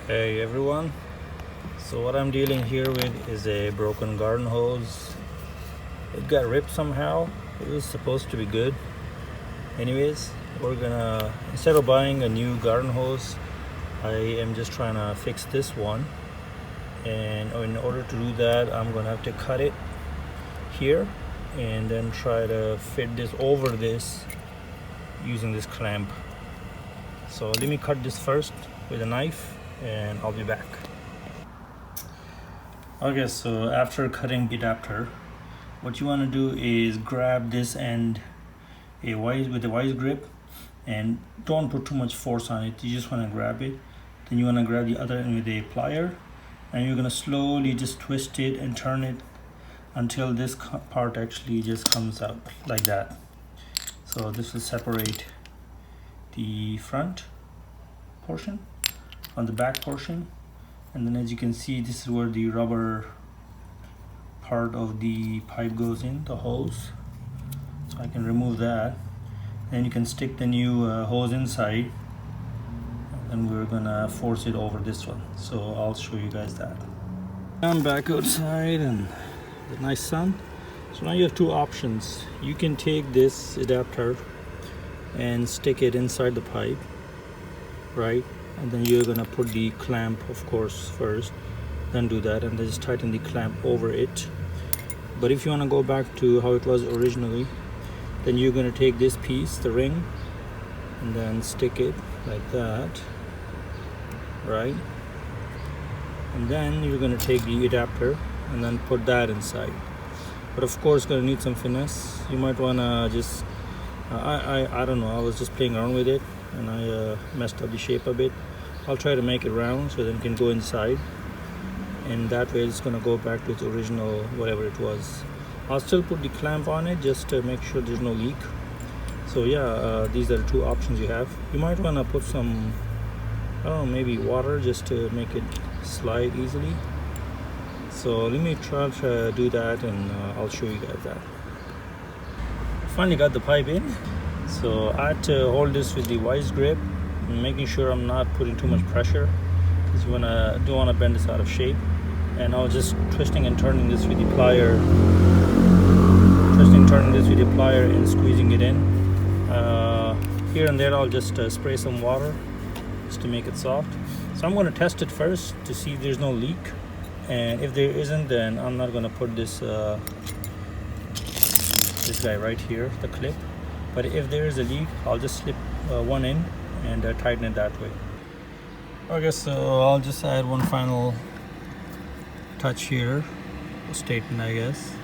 Hey everyone, so what I'm dealing here with is a broken garden hose. It got ripped somehow. It was supposed to be good. Anyways, we're gonna, instead of buying a new garden hose, I am just trying to fix this one. And in order to do that, I'm gonna have to cut it here and then try to fit this over this using this clamp. So let me cut this first with a knife and I'll be back. Okay, so after cutting the adapter, what you want to do is grab this end with a wise grip and don't put too much force on it. You just want to grab it. Then you want to grab the other end with a plier and you're going to slowly just twist it and turn it until this part actually just comes out like that. So this will separate the front portion on the back portion, and then as you can see, this is where the rubber part of the pipe goes in, the hose. So I can remove that, and you can stick the new hose inside, and we're gonna force it over this one. So I'll show you guys that. I'm back outside and the nice sun. So now you have two options. You can take this adapter and stick it inside the pipe, right? And then you're gonna put the clamp, of course, first, then do that, and then just tighten the clamp over it. But if you want to go back to how it was originally, then you're gonna take this piece, the ring, and then stick it like that, right? And then you're gonna take the adapter and then put that inside. But of course, gonna need some finesse. You might wanna just I don't know, I was just playing around with it and I messed up the shape a bit. I'll try to make it round so then it can go inside, and that way it's going to go back to its original whatever it was. I'll still put the clamp on it just to make sure there's no leak. So yeah, these are the two options you have. You might want to put some, I don't know, maybe water just to make it slide easily. So let me try to do that and I'll show you guys that. Finally got the pipe in. So I had to hold this with the wise grip, making sure I'm not putting too much pressure because you don't want to bend this out of shape. And I was just twisting and turning this with the plier, and squeezing it in. Here and there I'll just spray some water just to make it soft. So I'm going to test it first to see if there's no leak, and if there isn't, then I'm not going to put this guy right here, the clip. But if there is a leak, I'll just slip one in and tighten it that way. Okay, so I'll just add one final touch here, a statement, I guess.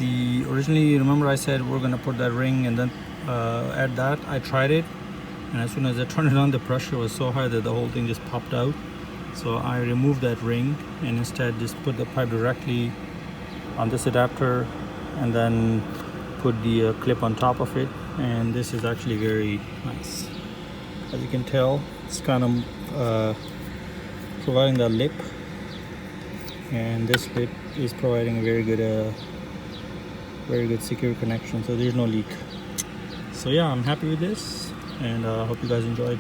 Originally, remember I said we're gonna put that ring and then add that. I tried it, and as soon as I turned it on, the pressure was so high that the whole thing just popped out. So I removed that ring and instead just put the pipe directly on this adapter and then put the clip on top of it, and this is actually very nice. As you can tell, it's kind of providing the lip, and this lip is providing a very good secure connection, so there's no leak. So yeah, I'm happy with this, and I hope you guys enjoyed.